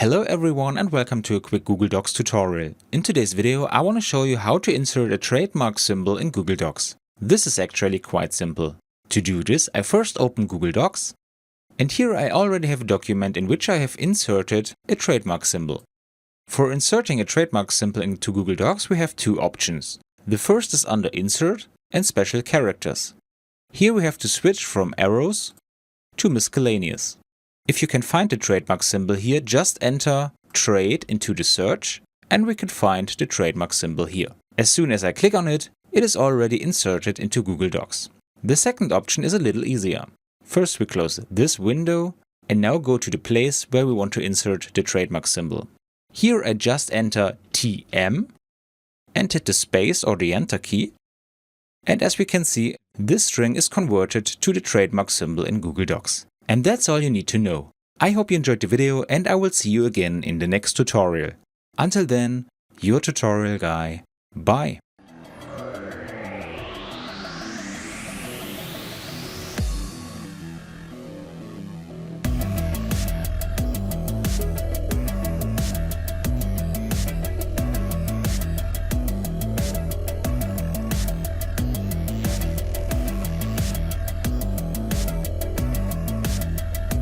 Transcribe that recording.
Hello everyone and welcome to a quick Google Docs tutorial. In today's video I want to show you how to insert a trademark symbol in Google Docs. This is actually quite simple. To do this, I first open Google Docs, and here I already have a document in which I have inserted a trademark symbol. For inserting a trademark symbol into Google Docs we have two options. The first is under Insert and Special Characters. Here we have to switch from arrows to miscellaneous. If you can find the trademark symbol here, just enter trade into the search and we can find the trademark symbol here. As soon as I click on it, it is already inserted into Google Docs. The second option is a little easier. First we close this window and now go to the place where we want to insert the trademark symbol. Here I just enter TM and hit the space or the enter key. And as we can see, this string is converted to the trademark symbol in Google Docs. And that's all you need to know. I hope you enjoyed the video and I will see you again in the next tutorial. Until then, your tutorial guy. Bye.